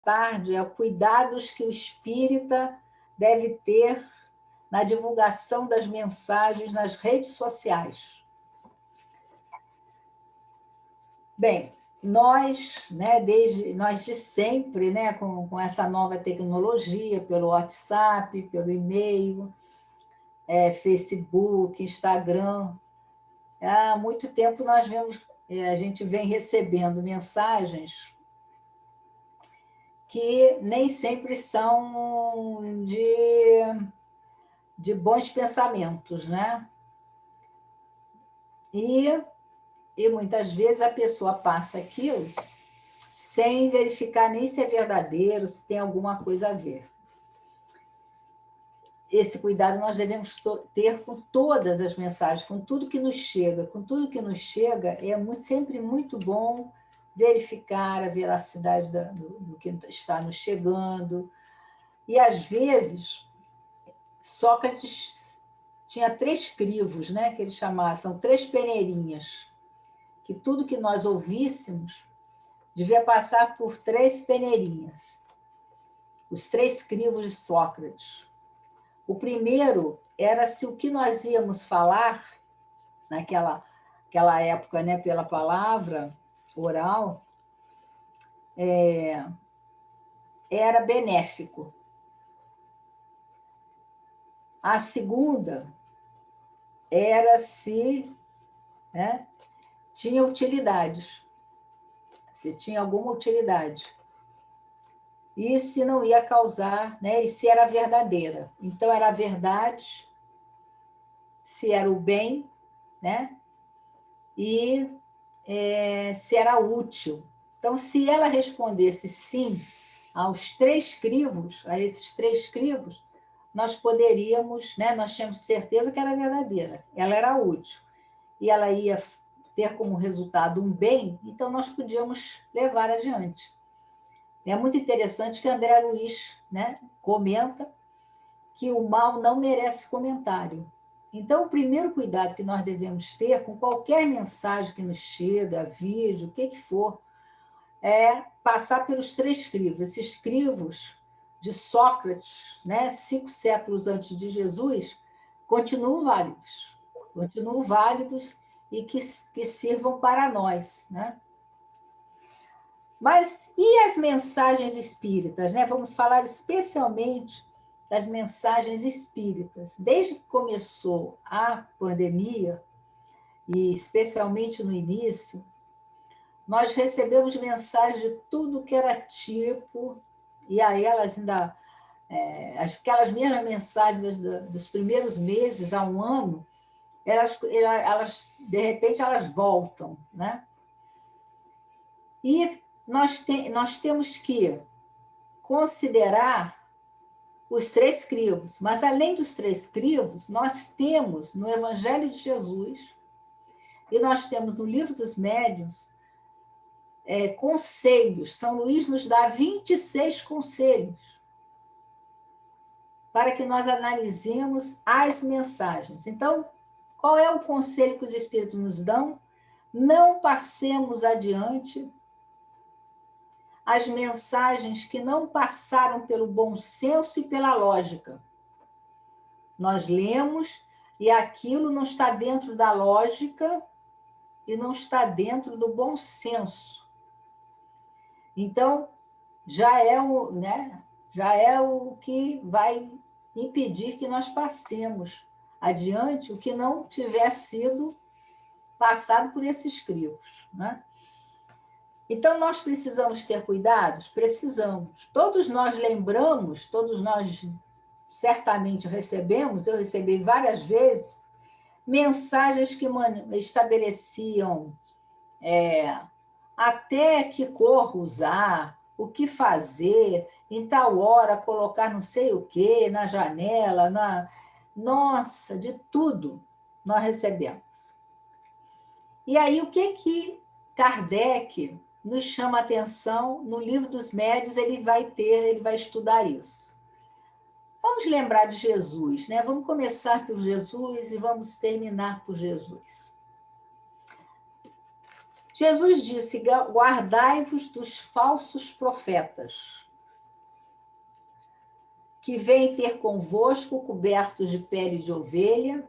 tarde é cuidados que o espírita deve ter na divulgação das mensagens nas redes sociais. Bem, nós, né, nós de sempre, né, com essa nova tecnologia, pelo WhatsApp, pelo e-mail, Facebook, Instagram, há muito tempo nós vemos, a gente vem recebendo mensagens que nem sempre são de bons pensamentos, né? E muitas vezes a pessoa passa aquilo sem verificar nem se é verdadeiro, se tem alguma coisa a ver. Esse cuidado nós devemos ter com todas as mensagens, com tudo que nos chega. Com tudo que nos chega, é sempre muito bom verificar a veracidade do que está nos chegando. E, às vezes, Sócrates tinha 3 crivos, né, que ele chamava, são 3 peneirinhas, que tudo que nós ouvíssemos devia passar por 3 peneirinhas. Os 3 crivos de Sócrates. O primeiro era se o que nós íamos falar, naquela época, né, pela palavra oral, era benéfico. A segunda era se, né, tinha utilidades, se tinha alguma utilidade. E se não ia causar, né, e se era verdadeira. Então, era a verdade, se era o bem, né, e se era útil. Então, se ela respondesse sim aos 3 crivos, a esses 3 crivos, nós poderíamos, né, nós tínhamos certeza que era verdadeira, ela era útil, e ela ia ter como resultado um bem, então nós podíamos levar adiante. É muito interessante que André Luiz, né, comenta que o mal não merece comentário. Então, o primeiro cuidado que nós devemos ter com qualquer mensagem que nos chega, vídeo, o que for, é passar pelos 3 crivos. Esses crivos de Sócrates, né, 5 séculos antes de Jesus, continuam válidos e que sirvam para nós, né? Mas e as mensagens espíritas, né? Vamos falar especialmente das mensagens espíritas. Desde que começou a pandemia, e especialmente no início, nós recebemos mensagens de tudo que era tipo, e aí elas ainda, aquelas mesmas mensagens dos primeiros meses a um ano, elas de repente, elas voltam, né? E nós temos que considerar os 3 crivos, mas além dos 3 crivos, nós temos no Evangelho de Jesus e nós temos no Livro dos Médiuns conselhos. São Luís nos dá 26 conselhos para que nós analisemos as mensagens. Então, qual é o conselho que os Espíritos nos dão? Não passemos adiante as mensagens que não passaram pelo bom senso e pela lógica. Nós lemos e aquilo não está dentro da lógica e não está dentro do bom senso. Então, já é o que vai impedir que nós passemos adiante o que não tiver sido passado por esses crivos, né? Então, nós precisamos ter cuidados? Precisamos. Todos nós lembramos, todos nós certamente recebemos, eu recebi várias vezes, mensagens que estabeleciam até que cor usar, o que fazer, em tal hora colocar não sei o quê na janela, nossa, de tudo nós recebemos. E aí, o que Kardec nos chama a atenção no Livro dos Médiuns, ele vai estudar isso. Vamos lembrar de Jesus, né? Vamos começar por Jesus e vamos terminar por Jesus. Jesus disse: guardai-vos dos falsos profetas. que vêm ter convosco cobertos de pele de ovelha,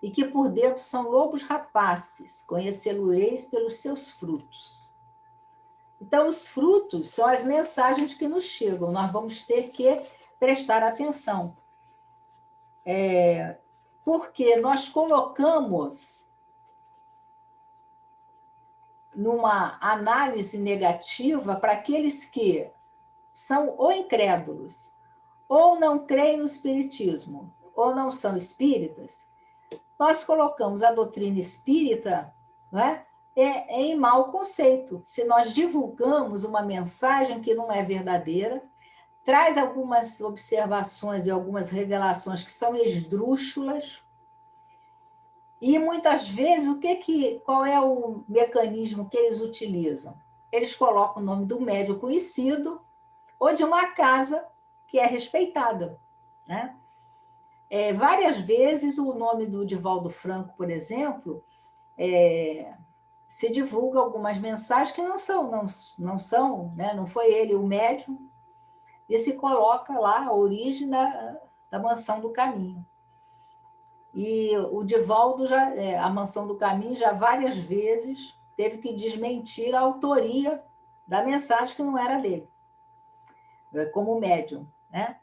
e que por dentro são lobos rapaces, conhecê-lo-eis pelos seus frutos. Então, os frutos são as mensagens que nos chegam, nós vamos ter que prestar atenção. Porque nós colocamos numa análise negativa para aqueles que são ou incrédulos, ou não creem no espiritismo, ou não são espíritas. Nós colocamos a doutrina espírita, não é, em mau conceito. Se nós divulgamos uma mensagem que não é verdadeira, traz algumas observações e algumas revelações que são esdrúxulas, e muitas vezes qual é o mecanismo que eles utilizam? Eles colocam o nome do médium conhecido ou de uma casa que é respeitada, né? Várias vezes o nome do Divaldo Franco, por exemplo, se divulga algumas mensagens que não são, né? Não foi ele o médium, e se coloca lá a origem da Mansão do Caminho. E o Divaldo, a Mansão do Caminho, já várias vezes teve que desmentir a autoria da mensagem que não era dele, como médium, né?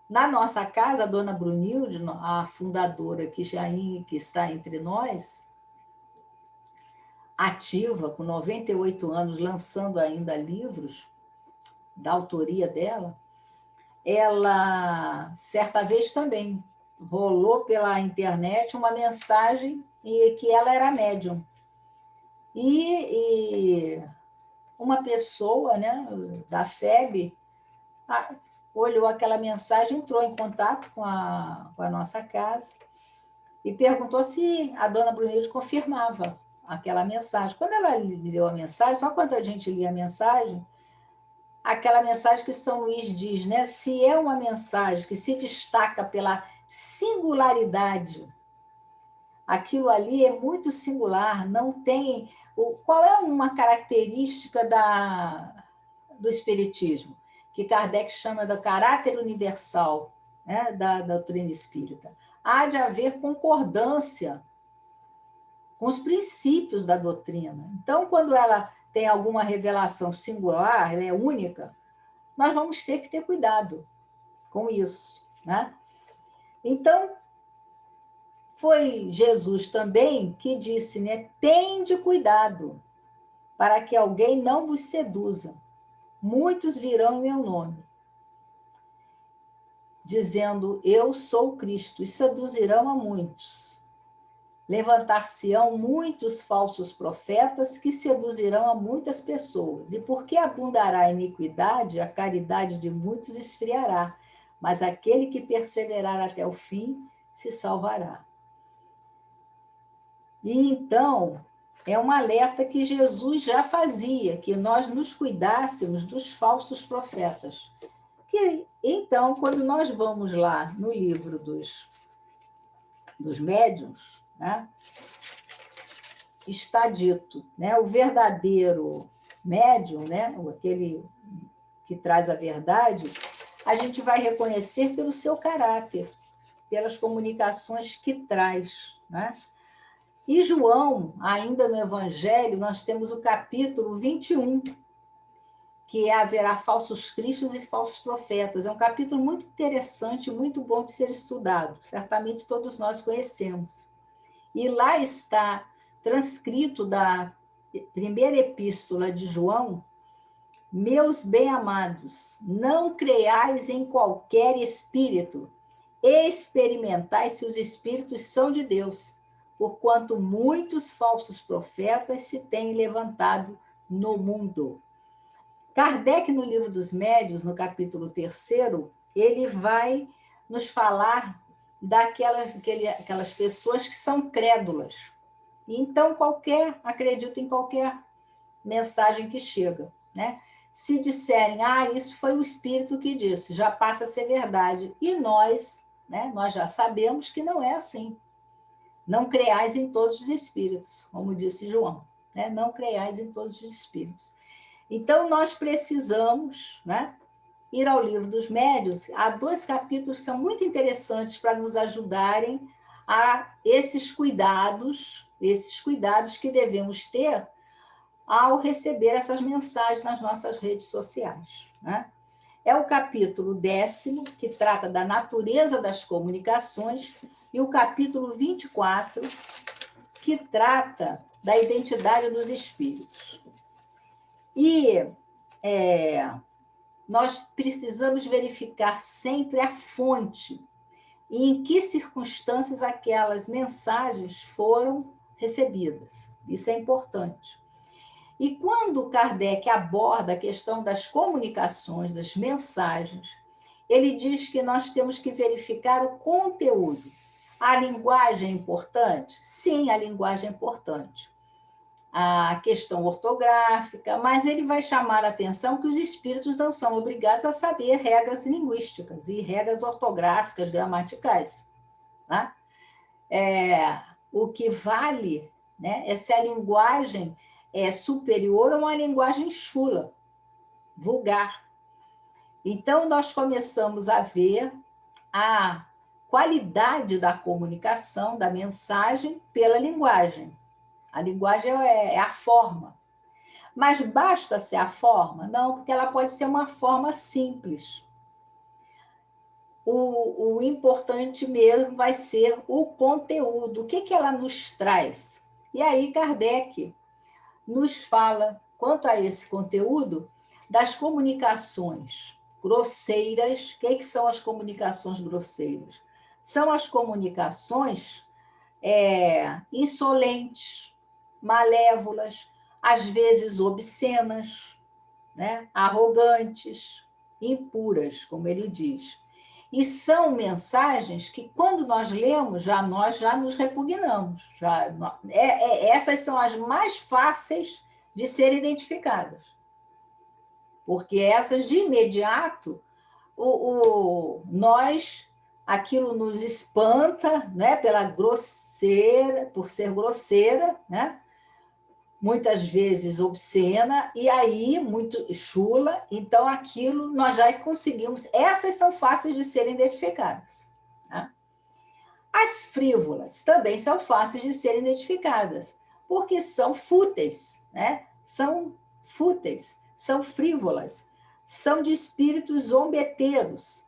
Na nossa casa, a dona Brunilde, a fundadora que está entre nós, ativa, com 98 anos, lançando ainda livros da autoria dela, ela, certa vez também, rolou pela internet uma mensagem que ela era médium. E uma pessoa, né, da FEB olhou aquela mensagem, entrou em contato com a nossa casa e perguntou se a dona Brunilde confirmava aquela mensagem. Quando ela leu a mensagem, só quando a gente lia a mensagem, aquela mensagem que São Luís diz, né? Se é uma mensagem que se destaca pela singularidade, aquilo ali é muito singular, não tem... Qual é uma característica do espiritismo? Que Kardec chama de caráter universal, né, da doutrina espírita. Há de haver concordância com os princípios da doutrina. Então, quando ela tem alguma revelação singular, ela é única, nós vamos ter que ter cuidado com isso, né? Então, foi Jesus também que disse, né? Tende cuidado para que alguém não vos seduza. Muitos virão em meu nome, dizendo, eu sou Cristo, e seduzirão a muitos. Levantar-se-ão muitos falsos profetas que seduzirão a muitas pessoas. E porque abundará a iniquidade, a caridade de muitos esfriará, mas aquele que perseverar até o fim se salvará. E então, é um alerta que Jesus já fazia, que nós nos cuidássemos dos falsos profetas. Então, quando nós vamos lá no livro dos médiuns, né, está dito, né, o verdadeiro médium, né, aquele que traz a verdade, a gente vai reconhecer pelo seu caráter, pelas comunicações que traz, né? E João, ainda no Evangelho, nós temos o capítulo 21, que é haverá falsos cristos e falsos profetas. É um capítulo muito interessante, muito bom de ser estudado. Certamente todos nós conhecemos. E lá está transcrito da primeira epístola de João, meus bem-amados, não creais em qualquer espírito, experimentai se os espíritos são de Deus, porquanto muitos falsos profetas se têm levantado no mundo. Kardec, no livro dos Médiuns, no capítulo 3º, ele vai nos falar daquelas pessoas que são crédulas. Então, acredito em qualquer mensagem que chega, né? Se disserem, isso foi o Espírito que disse, já passa a ser verdade. E nós, né, nós já sabemos que não é assim. Não creais em todos os espíritos, como disse João, né? Não creais em todos os espíritos. Então, nós precisamos, né, ir ao Livro dos Médiuns. Há 2 capítulos que são muito interessantes para nos ajudarem a esses cuidados que devemos ter ao receber essas mensagens nas nossas redes sociais, né? É o capítulo 10º, que trata da natureza das comunicações, e o capítulo 24, que trata da identidade dos espíritos. E nós precisamos verificar sempre a fonte e em que circunstâncias aquelas mensagens foram recebidas. Isso é importante. E quando Kardec aborda a questão das comunicações, das mensagens, ele diz que nós temos que verificar o conteúdo. A linguagem é importante? Sim, a linguagem é importante. A questão ortográfica, mas ele vai chamar a atenção que os espíritos não são obrigados a saber regras linguísticas e regras ortográficas, gramaticais, né? O que vale, né, é se a linguagem é superior a uma linguagem chula, vulgar. Então, nós começamos a ver a qualidade da comunicação, da mensagem, pela linguagem. A linguagem é a forma. Mas basta ser a forma? Não, porque ela pode ser uma forma simples. O importante mesmo vai ser o conteúdo, o que ela nos traz. E aí Kardec nos fala, quanto a esse conteúdo, das comunicações grosseiras. O que são as comunicações grosseiras? São as comunicações insolentes, malévolas, às vezes obscenas, né? Arrogantes, impuras, como ele diz. E são mensagens que, quando nós lemos, nós já nos repugnamos. Essas são as mais fáceis de serem identificadas. Porque essas, de imediato, aquilo nos espanta, né, por ser grosseira, né? Muitas vezes obscena, e aí muito chula, então aquilo nós já conseguimos. Essas são fáceis de serem identificadas, né? As frívolas também são fáceis de serem identificadas, porque são fúteis, né? São fúteis, são frívolas, são de espíritos zombeteiros,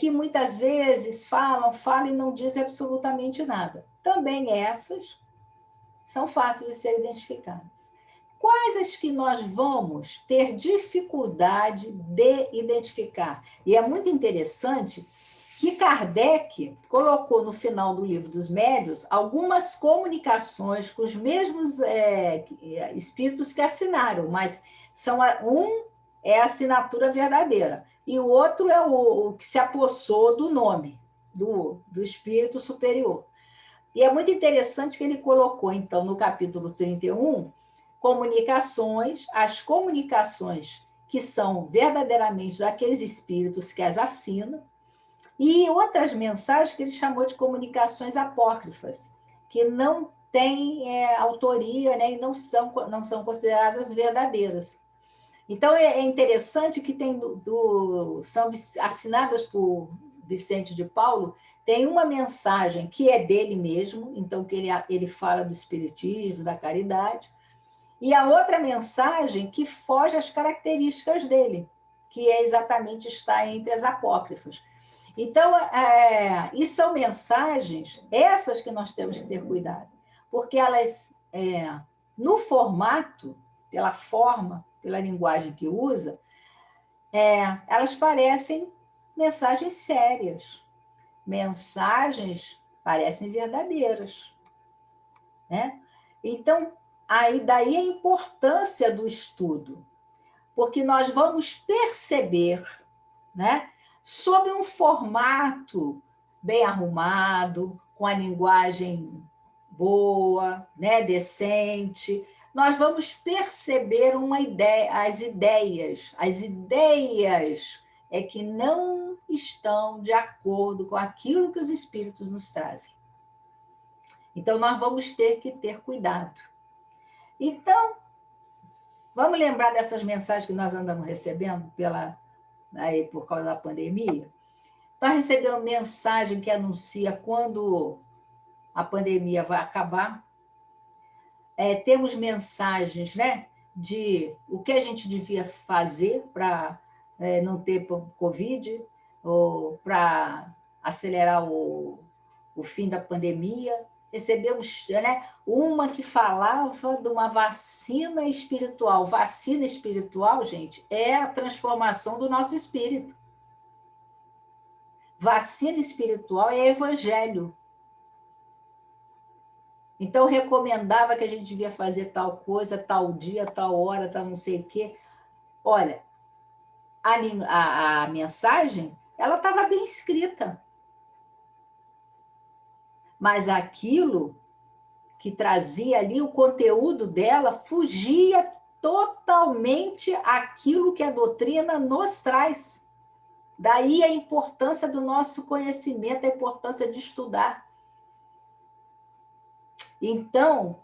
que muitas vezes falam e não dizem absolutamente nada. Também essas são fáceis de serem identificadas. Quais as que nós vamos ter dificuldade de identificar? E é muito interessante que Kardec colocou no final do Livro dos Médiuns algumas comunicações com os mesmos espíritos que assinaram, mas um é a assinatura verdadeira e o outro é o que se apossou do nome do espírito superior. E é muito interessante que ele colocou, então, no capítulo 31, as comunicações que são verdadeiramente daqueles espíritos que as assinam, e outras mensagens que ele chamou de comunicações apócrifas, que não têm autoria, né, e não são consideradas verdadeiras. Então, é interessante que são assinadas por Vicente de Paulo. Tem uma mensagem que é dele mesmo, então que ele fala do espiritismo, da caridade, e a outra mensagem que foge às características dele, que exatamente está entre as apócrifas. Então, e são mensagens, essas que nós temos que ter cuidado, porque elas, no formato, pela forma, pela linguagem que usa, elas parecem mensagens sérias, mensagens parecem verdadeiras, né? Então, daí a importância do estudo, porque nós vamos perceber, né, sob um formato bem arrumado, com a linguagem boa, né, decente, nós vamos perceber as ideias que não estão de acordo com aquilo que os espíritos nos trazem. Então, nós vamos ter que ter cuidado. Então, vamos lembrar dessas mensagens que nós andamos recebendo aí por causa da pandemia. Nós recebemos mensagem que anuncia quando a pandemia vai acabar. Temos mensagens, né, de o que a gente devia fazer para não ter Covid, ou para acelerar o fim da pandemia. Recebemos, né, uma que falava de uma vacina espiritual. Vacina espiritual, gente, é a transformação do nosso espírito. Vacina espiritual é evangelho. Então, recomendava que a gente devia fazer tal coisa, tal dia, tal hora, tal não sei o quê. Olha, a mensagem, ela estava bem escrita. Mas aquilo que trazia ali, o conteúdo dela, fugia totalmente aquilo que a doutrina nos traz. Daí a importância do nosso conhecimento, a importância de estudar. Então,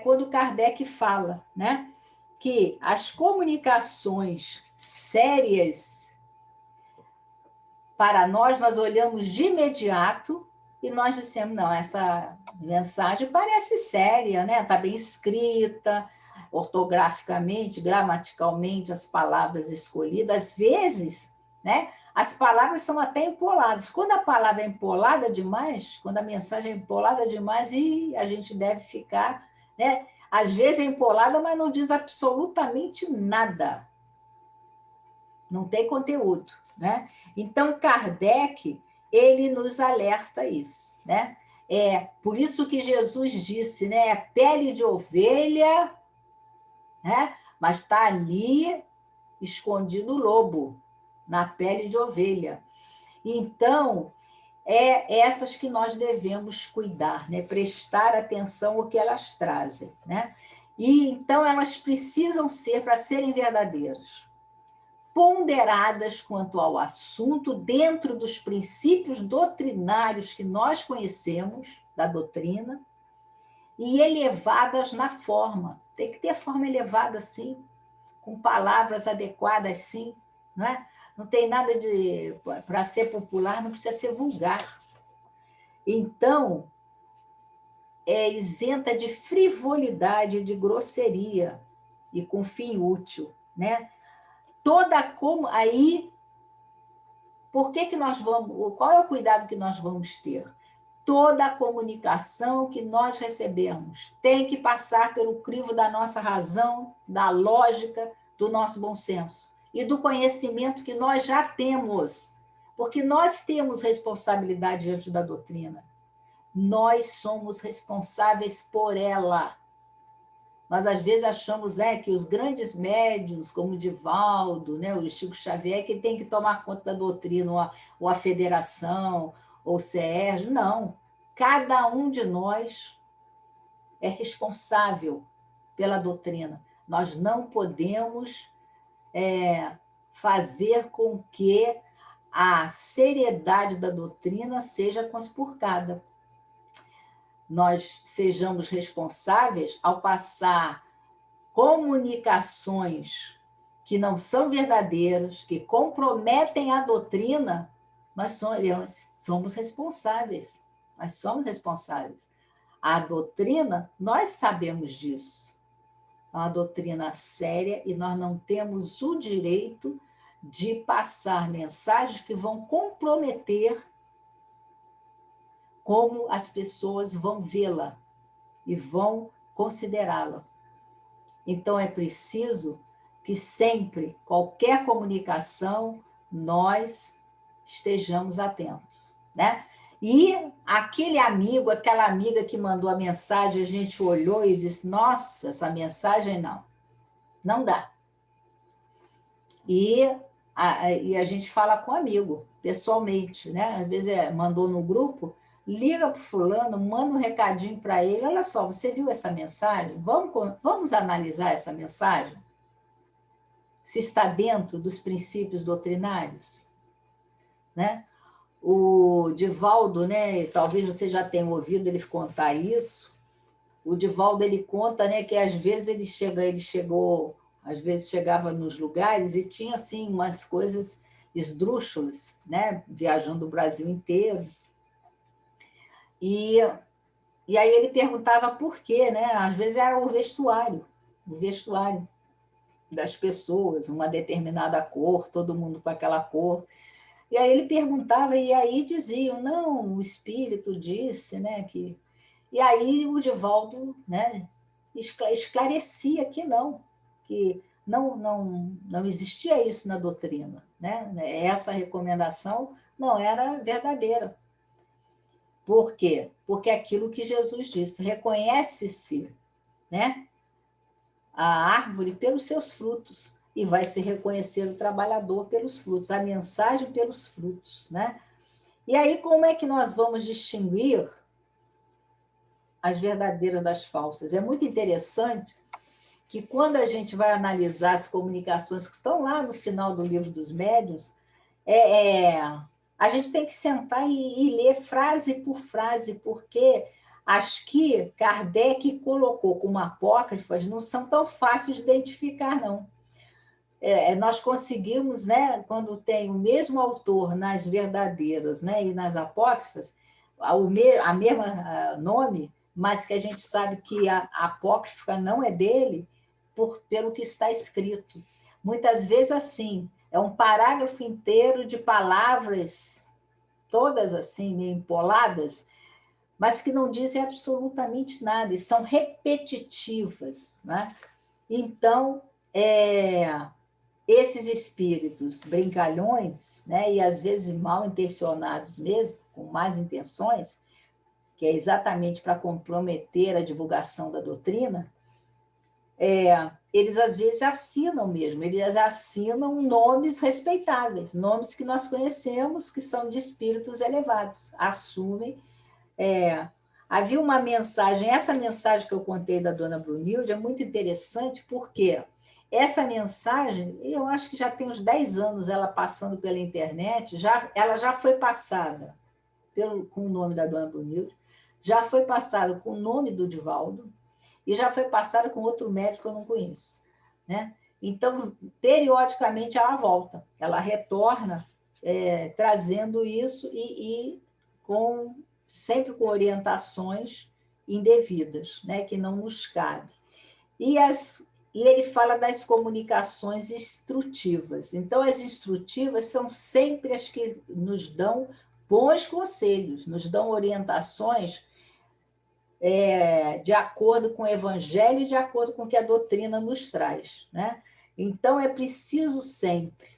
quando Kardec fala, né, que as comunicações sérias, para nós olhamos de imediato e nós dissemos, não, essa mensagem parece séria, né? Está bem escrita, ortograficamente, gramaticalmente, as palavras escolhidas. Às vezes, né, as palavras são até empoladas. Quando a palavra é empolada demais, quando a mensagem é empolada demais, e a gente deve ficar, né? Às vezes é empolada, mas não diz absolutamente nada. Não tem conteúdo, né? Então, Kardec, ele nos alerta isso, né? Por isso que Jesus disse, né? Pele de ovelha, né? Mas está ali escondido o lobo, na pele de ovelha. Então, essas que nós devemos cuidar, né? Prestar atenção ao que elas trazem, né? E então elas precisam ser, para serem verdadeiras, ponderadas quanto ao assunto dentro dos princípios doutrinários que nós conhecemos, da doutrina, e elevadas na forma. Tem que ter forma elevada, sim, com palavras adequadas, sim, não é? Não tem nada de... Para ser popular, não precisa ser vulgar. Então, é isenta de frivolidade, de grosseria, e com fim útil, né? Aí, por que nós vamos... Qual é o cuidado que nós vamos ter? Toda a comunicação que nós recebemos tem que passar pelo crivo da nossa razão, da lógica, do nosso bom senso e do conhecimento que nós já temos, porque nós temos responsabilidade diante da doutrina. Nós somos responsáveis por ela. Nós, às vezes, achamos que os grandes médiuns, como o Divaldo, né, o Chico Xavier, que tem que tomar conta da doutrina, ou a federação, ou o Sérgio. Não. Cada um de nós é responsável pela doutrina. Nós não podemos fazer com que a seriedade da doutrina seja conspurcada. Nós sejamos responsáveis ao passar comunicações que não são verdadeiras, que comprometem a doutrina. Nós somos responsáveis. Nós somos responsáveis. A doutrina, nós sabemos disso. É uma doutrina séria e nós não temos o direito de passar mensagens que vão comprometer como as pessoas vão vê-la e vão considerá-la. Então, é preciso que sempre, qualquer comunicação, nós estejamos atentos, né? E aquele amigo, aquela amiga que mandou a mensagem, a gente olhou e disse, nossa, essa mensagem não dá. E a gente fala com o amigo, pessoalmente, né? Às vezes mandou no grupo, liga para o fulano, manda um recadinho para ele, olha só, você viu essa mensagem? Vamos analisar essa mensagem? Se está dentro dos princípios doutrinários, né? O Divaldo, né, talvez você já tenha ouvido ele contar isso. O Divaldo, ele conta, né, que às vezes ele chegou às vezes chegava nos lugares e tinha assim umas coisas esdrúxulas, né? Viajando o Brasil inteiro. E, e aí ele perguntava por quê, né? Às vezes era o vestuário das pessoas, uma determinada cor, todo mundo com aquela cor. E aí ele perguntava, e aí diziam, não, o espírito disse, né, que... E aí o Divaldo, né, esclarecia que não existia isso na doutrina, né? Essa recomendação não era verdadeira. Por quê? Porque aquilo que Jesus disse, reconhece-se, né, a árvore pelos seus frutos e vai se reconhecer o trabalhador pelos frutos, a mensagem pelos frutos, né? E aí como é que nós vamos distinguir as verdadeiras das falsas? É muito interessante que quando a gente vai analisar as comunicações que estão lá no final do livro dos médiuns, a gente tem que sentar e ler frase por frase, porque as que Kardec colocou como apócrifas não são tão fáceis de identificar, não. Nós conseguimos, né, quando tem o mesmo autor nas verdadeiras, né, e nas apócrifas, a mesma nome, mas que a gente sabe que a apócrifa não é dele, pelo que está escrito. Muitas vezes assim, é um parágrafo inteiro de palavras, todas assim, meio empoladas, mas que não dizem absolutamente nada, e são repetitivas, né? Então, esses espíritos brincalhões, né, e às vezes mal intencionados mesmo, com más intenções, que é exatamente para comprometer a divulgação da doutrina, eles às vezes assinam mesmo, eles assinam nomes respeitáveis, nomes que nós conhecemos, que são de espíritos elevados, assumem. Havia uma mensagem, essa mensagem que eu contei da dona Brunilde é muito interessante, porque essa mensagem, eu acho que já tem uns 10 anos ela passando pela internet, ela já foi passada com o nome da dona Brunilde, já foi passada com o nome do Divaldo, e já foi passada com outro médico que eu não conheço, né? Então, periodicamente ela volta, ela retorna trazendo isso e sempre com orientações indevidas, né? Que não nos cabe. E ele fala das comunicações instrutivas. Então, as instrutivas são sempre as que nos dão bons conselhos, nos dão orientações de acordo com o Evangelho e de acordo com o que a doutrina nos traz, né? Então, é preciso sempre,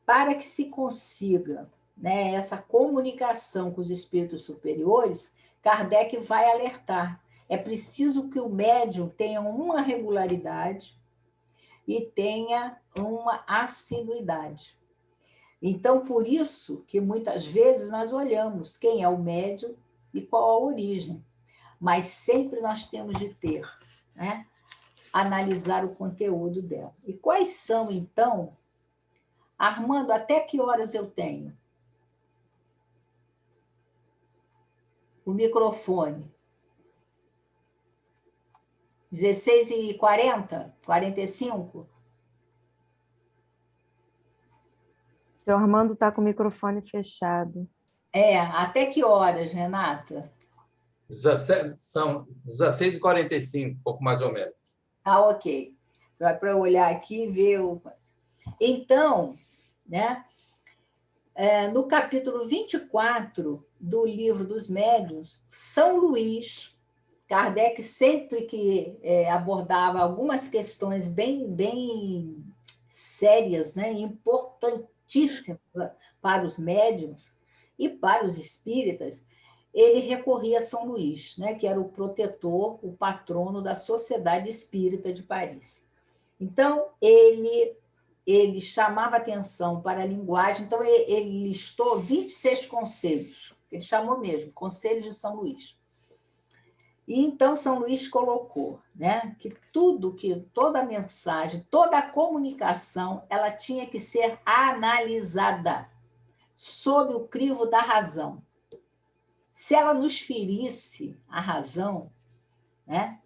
para que se consiga, né, essa comunicação com os espíritos superiores, Kardec vai alertar. É preciso que o médium tenha uma regularidade e tenha uma assiduidade. Então, por isso que muitas vezes nós olhamos quem é o médium e qual a origem. Mas sempre nós temos de ter, né, analisar o conteúdo dela. E quais são, então, Armando, até que horas eu tenho? O microfone. 16h40? 45? Seu Armando está com o microfone fechado. Até que horas, Renata? São 16h45, pouco mais ou menos. Ok. Vai para eu olhar aqui e ver o... Então, né, no capítulo 24 do Livro dos Médiuns, São Luís, Kardec sempre que abordava algumas questões bem sérias, né, importantíssimas para os médiuns e para os espíritas, ele recorria a São Luís, né, que era o protetor, o patrono da Sociedade Espírita de Paris. Então, ele chamava atenção para a linguagem, então ele listou 26 conselhos, ele chamou mesmo, Conselhos de São Luís. E então São Luís colocou, né, que toda a mensagem, toda a comunicação, ela tinha que ser analisada sob o crivo da razão. Se ela nos ferisse a razão, né,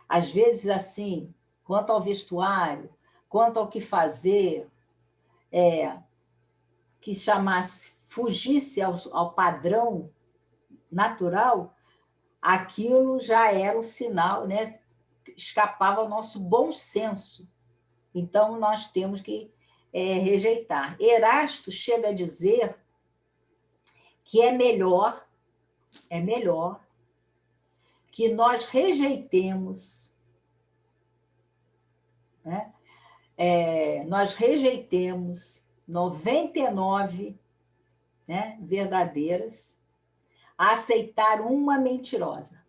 às vezes assim, quanto ao vestuário, quanto ao que fazer, que chamasse, fugisse ao padrão natural, aquilo já era um sinal, né? Escapava ao nosso bom senso. Então, nós temos que rejeitar. Erasto chega a dizer que é melhor que nós rejeitemos, né? Nós rejeitemos 99, né, verdadeiras, a aceitar uma mentirosa.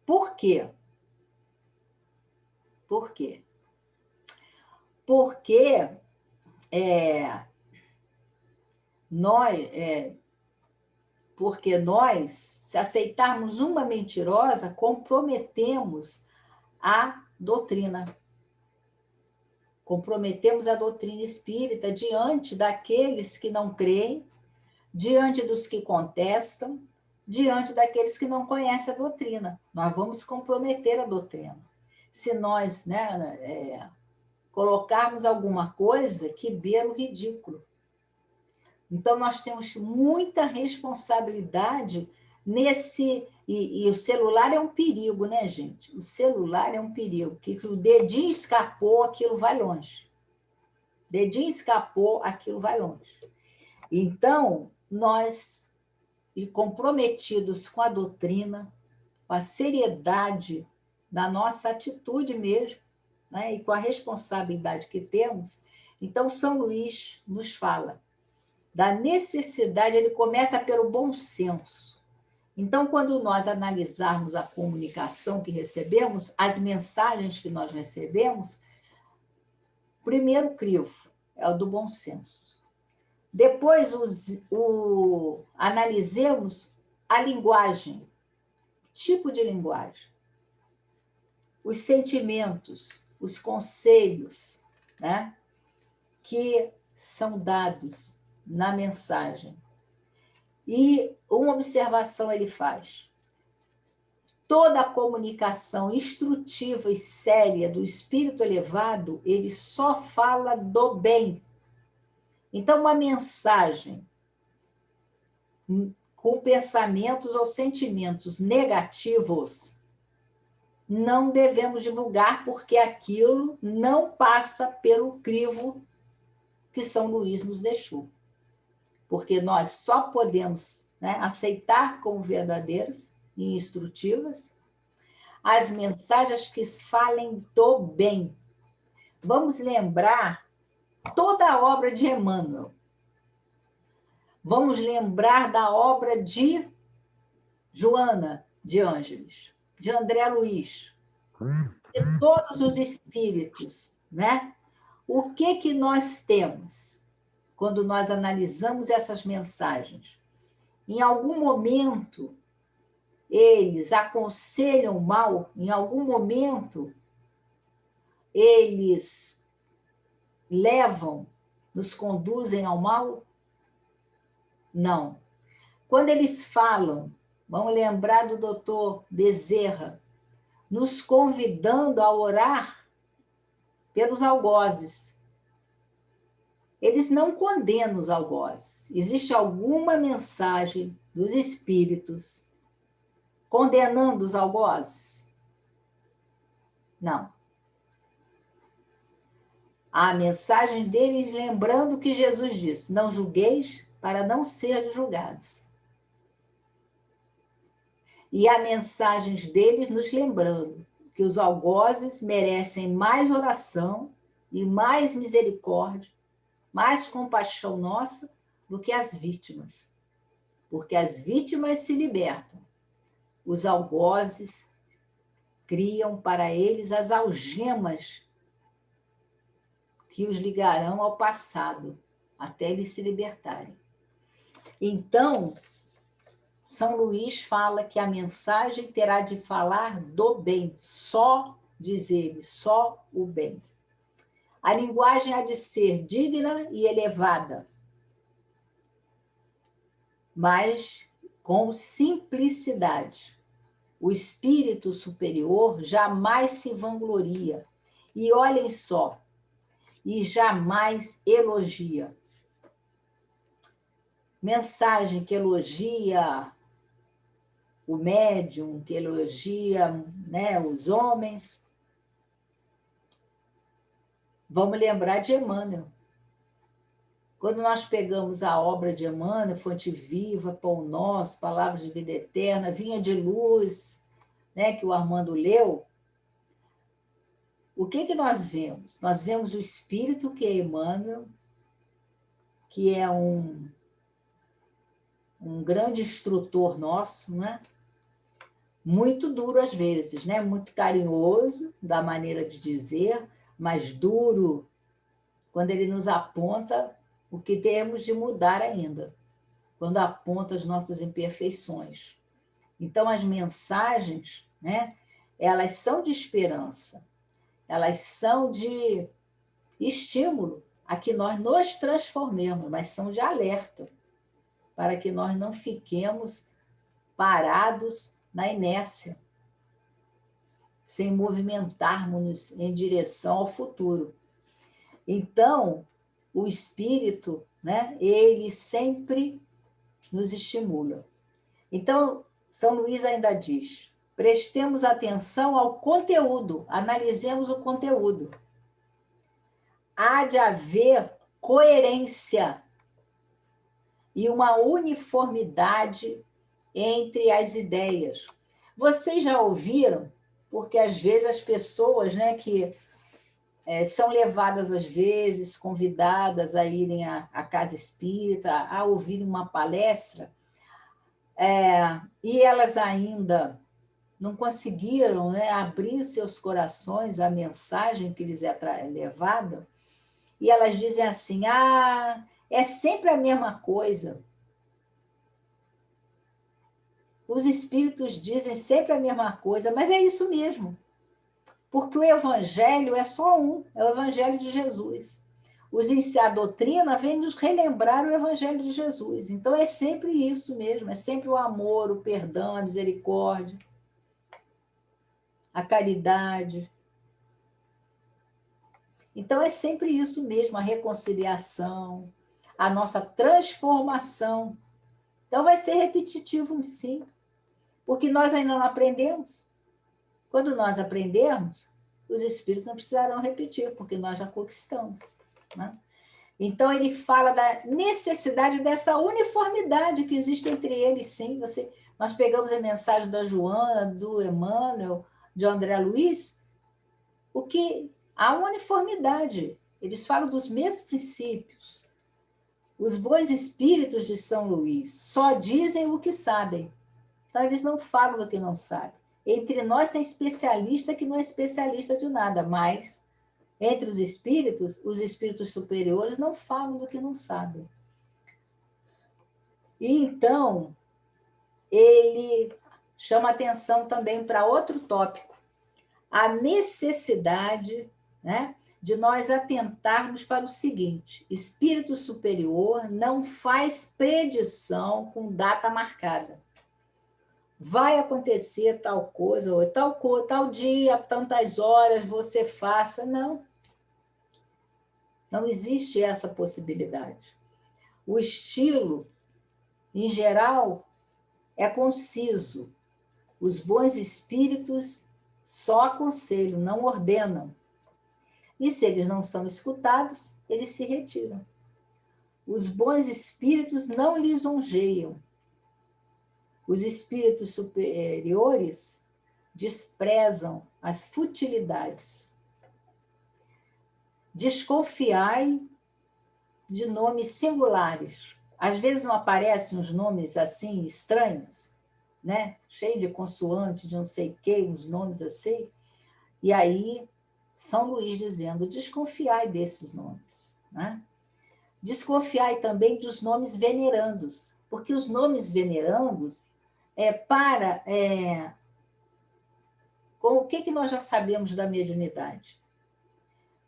Por quê? Por quê? Porque nós, se aceitarmos uma mentirosa, comprometemos a doutrina. Comprometemos a doutrina espírita diante daqueles que não creem, diante dos que contestam, diante daqueles que não conhecem a doutrina. Nós vamos comprometer a doutrina. Se nós, né, colocarmos alguma coisa que beira o ridículo. Então, nós temos muita responsabilidade nesse... E o celular é um perigo, né, gente? O celular é um perigo, que o dedinho escapou, aquilo vai longe. Dedinho escapou, aquilo vai longe. Então, nós, comprometidos com a doutrina, com a seriedade da nossa atitude mesmo, né, e com a responsabilidade que temos, então São Luís nos fala da necessidade, ele começa pelo bom senso. Então, quando nós analisarmos a comunicação que recebemos, as mensagens que nós recebemos, o primeiro crivo é o do bom senso. Depois, analisemos a linguagem, tipo de linguagem, os sentimentos, os conselhos, né, que são dados na mensagem. E uma observação ele faz. Toda a comunicação instrutiva e séria do espírito elevado, ele só fala do bem. Então, uma mensagem com pensamentos ou sentimentos negativos, não devemos divulgar, porque aquilo não passa pelo crivo que São Luís nos deixou. Porque nós só podemos, né, aceitar como verdadeiras e instrutivas as mensagens que falem do bem. Vamos lembrar toda a obra de Emmanuel. Vamos lembrar da obra de Joana de Ângeles, de André Luiz, de todos os espíritos, né? O que nós temos quando nós analisamos essas mensagens? Em algum momento, eles aconselham mal, em algum momento, eles nos conduzem ao mal? Não. Quando eles falam, vamos lembrar do doutor Bezerra, nos convidando a orar pelos algozes. Eles não condenam os algozes. Existe alguma mensagem dos espíritos condenando os algozes? Não. Há mensagem deles lembrando o que Jesus disse: não julgueis para não ser julgados. E há mensagens deles nos lembrando que os algozes merecem mais oração e mais misericórdia, mais compaixão nossa do que as vítimas. Porque as vítimas se libertam. Os algozes criam para eles as algemas que os ligarão ao passado, até eles se libertarem. Então, São Luís fala que a mensagem terá de falar do bem, só, diz ele, só o bem. A linguagem há de ser digna e elevada, mas com simplicidade. O espírito superior jamais se vangloria. E olhem só, e jamais elogia. Mensagem que elogia o médium, que elogia, né, os homens. Vamos lembrar de Emmanuel. Quando nós pegamos a obra de Emmanuel, Fonte Viva, Pão Nosso, Palavras de Vida Eterna, Vinha de Luz, né, que o Armando leu, o que nós vemos? Nós vemos o Espírito, que é Emmanuel, que é um grande instrutor nosso, né? Muito duro às vezes, né? Muito carinhoso, da maneira de dizer, mas duro quando ele nos aponta o que temos de mudar ainda, quando aponta as nossas imperfeições. Então, as mensagens, né? Elas são de esperança, elas são de estímulo a que nós nos transformemos, mas são de alerta, para que nós não fiquemos parados na inércia, sem movimentarmos em direção ao futuro. Então, o espírito, né, ele sempre nos estimula. Então, São Luís ainda diz: prestemos atenção ao conteúdo, analisemos o conteúdo. Há de haver coerência e uma uniformidade entre as ideias. Vocês já ouviram? Porque às vezes as pessoas, né, que são levadas às vezes, convidadas a irem à casa espírita, a ouvirem uma palestra, e elas ainda não conseguiram, né, abrir seus corações à mensagem que lhes é levada, e elas dizem assim: é sempre a mesma coisa. Os espíritos dizem sempre a mesma coisa, mas é isso mesmo. Porque o evangelho é só um, é o evangelho de Jesus. A doutrina vem nos relembrar o evangelho de Jesus. Então é sempre isso mesmo, é sempre o amor, o perdão, a misericórdia, a caridade. Então é sempre isso mesmo, a reconciliação, a nossa transformação. Então vai ser repetitivo, sim, porque nós ainda não aprendemos. Quando nós aprendermos, os espíritos não precisarão repetir, porque nós já conquistamos, né? Então, ele fala da necessidade dessa uniformidade que existe entre eles, sim. Nós pegamos a mensagem da Joana, do Emmanuel, de André Luiz, o que há uma uniformidade. Eles falam dos mesmos princípios. Os bons espíritos de São Luís só dizem o que sabem. Então, eles não falam do que não sabem. Entre nós tem especialista que não é especialista de nada, mas entre os espíritos superiores não falam do que não sabem. E então, ele chama atenção também para outro tópico, a necessidade, né, de nós atentarmos para o seguinte: espírito superior não faz predição com data marcada. Vai acontecer tal coisa, ou tal dia, tantas horas, você faça. Não. Não existe essa possibilidade. O estilo, em geral, é conciso. Os bons espíritos só aconselham, não ordenam. E se eles não são escutados, eles se retiram. Os bons espíritos não lisonjeiam. Os espíritos superiores desprezam as futilidades. Desconfiai de nomes singulares. Às vezes não aparecem uns nomes assim estranhos, né? Cheio de consoante, de não sei o quê, uns nomes assim. E aí, São Luís dizendo: desconfiai desses nomes, né? Desconfiai também dos nomes venerandos, porque os nomes venerandos com o que nós já sabemos da mediunidade?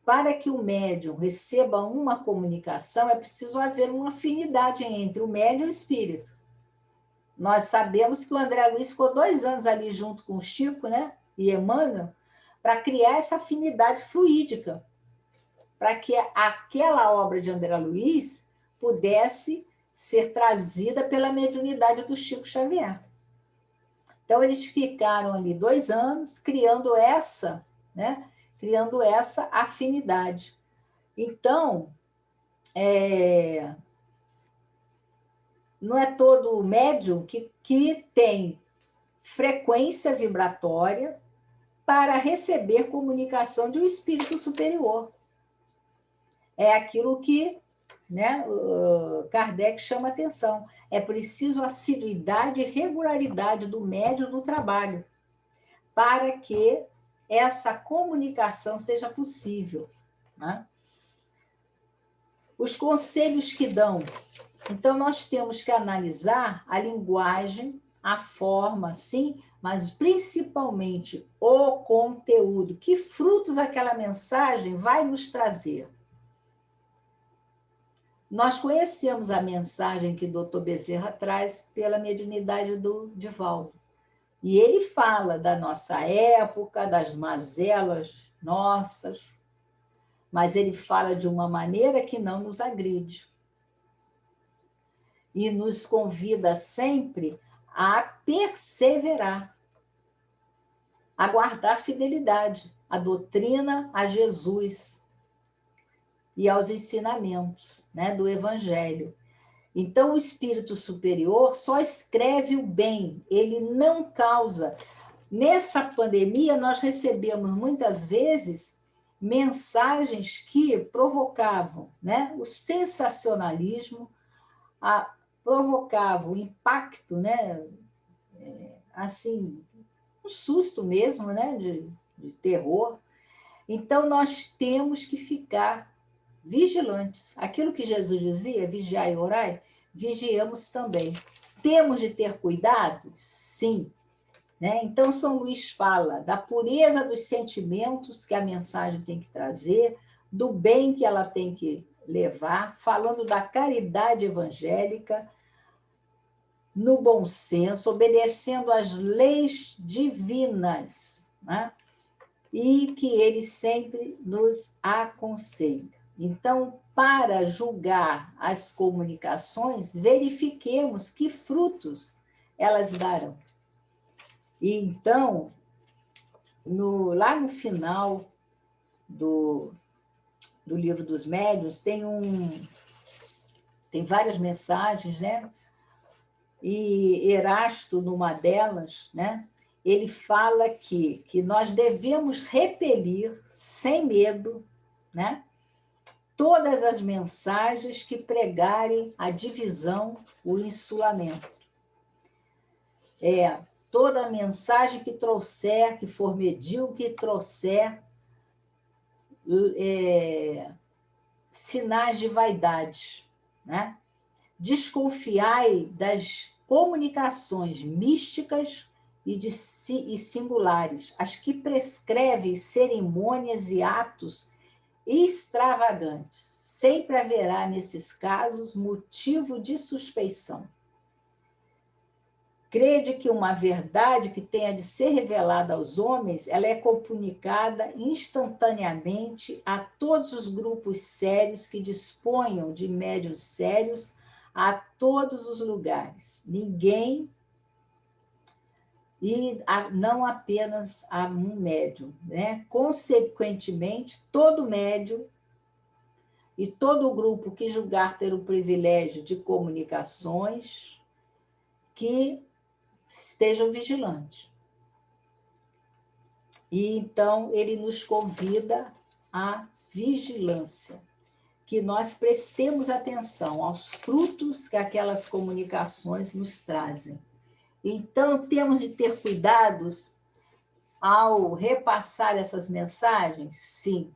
Para que o médium receba uma comunicação, é preciso haver uma afinidade entre o médium e o espírito. Nós sabemos que o André Luiz ficou 2 anos ali junto com o Chico, né? E Emmanuel, para criar essa afinidade fluídica, para que aquela obra de André Luiz pudesse ser trazida pela mediunidade do Chico Xavier. Então, eles ficaram ali 2 anos criando essa, né? Criando essa afinidade. Então, não é todo médium que tem frequência vibratória para receber comunicação de um espírito superior. É aquilo que, né, Kardec chama atenção. É preciso assiduidade e regularidade do médium no trabalho para que essa comunicação seja possível, né? Os conselhos que dão. Então, nós temos que analisar a linguagem, a forma, sim, mas principalmente o conteúdo. Que frutos aquela mensagem vai nos trazer? Nós conhecemos a mensagem que o Dr. Bezerra traz pela mediunidade do Divaldo. E ele fala da nossa época, das mazelas nossas, mas ele fala de uma maneira que não nos agride. E nos convida sempre a perseverar, a guardar fidelidade à doutrina, a Jesus e aos ensinamentos, né, do Evangelho. Então, o espírito superior só escreve o bem, ele não causa. Nessa pandemia, nós recebemos muitas vezes mensagens que provocavam, né, o sensacionalismo, provocavam o impacto, né, assim, um susto mesmo, né, de terror. Então, nós temos que ficar vigilantes. Aquilo que Jesus dizia, vigiai e orai, vigiamos também. Temos de ter cuidado? Sim. Né? Então, São Luís fala da pureza dos sentimentos que a mensagem tem que trazer, do bem que ela tem que levar, falando da caridade evangélica, no bom senso, obedecendo às leis divinas, né? E que ele sempre nos aconselha. Então, para julgar as comunicações, verifiquemos que frutos elas darão. E então, lá no final do Livro dos Médiuns, tem várias mensagens, né? E Erasto, numa delas, né, ele fala que nós devemos repelir, sem medo, né, todas as mensagens que pregarem a divisão, o insulamento. Toda mensagem que trouxer, que for medíocre, que trouxer sinais de vaidade, né? Desconfiai das comunicações místicas e singulares, as que prescrevem cerimônias e atos extravagantes. Sempre haverá, nesses casos, motivo de suspeição. Crede que uma verdade que tenha de ser revelada aos homens, ela é comunicada instantaneamente a todos os grupos sérios que disponham de médiuns sérios a todos os lugares. Ninguém, e não apenas a um médium, né? Consequentemente, todo médium e todo grupo que julgar ter o privilégio de comunicações, que estejam vigilantes. E então ele nos convida à vigilância, que nós prestemos atenção aos frutos que aquelas comunicações nos trazem. Então, temos de ter cuidados ao repassar essas mensagens? Sim.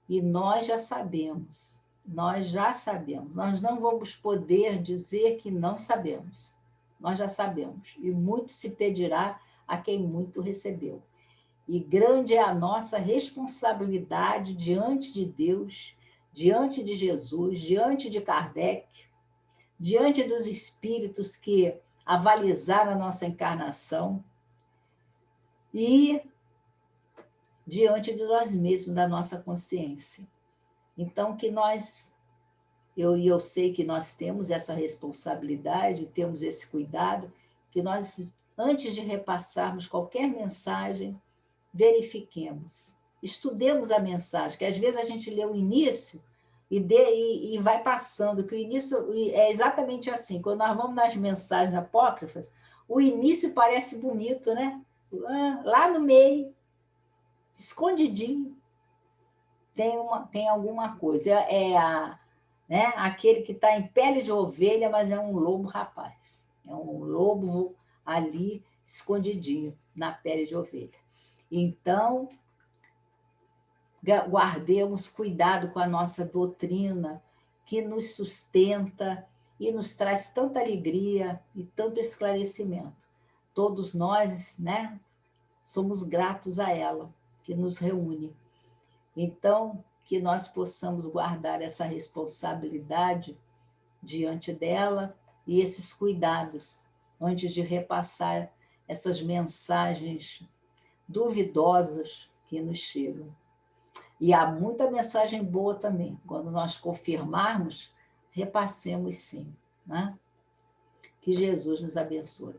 E nós já sabemos, nós não vamos poder dizer que não sabemos. Nós já sabemos, e muito se pedirá a quem muito recebeu. E grande é a nossa responsabilidade diante de Deus, diante de Jesus, diante de Kardec, diante dos espíritos que avalizaram a nossa encarnação, e diante de nós mesmos, da nossa consciência. Então, que nós, eu sei que nós temos essa responsabilidade, temos esse cuidado, que nós, antes de repassarmos qualquer mensagem, verifiquemos, estudemos a mensagem, que às vezes a gente lê o início e vai passando, que o início é exatamente assim, quando nós vamos nas mensagens apócrifas, o início parece bonito, né? Lá no meio, escondidinho, tem alguma coisa. Né, aquele que está em pele de ovelha, mas é um lobo rapaz. É um lobo ali escondidinho na pele de ovelha. Então, guardemos cuidado com a nossa doutrina, que nos sustenta e nos traz tanta alegria e tanto esclarecimento. Todos nós, né, somos gratos a ela, que nos reúne. Então, que nós possamos guardar essa responsabilidade diante dela e esses cuidados antes de repassar essas mensagens duvidosas que nos chegam. E há muita mensagem boa também. Quando nós confirmarmos, repassemos sim. Né? Que Jesus nos abençoe.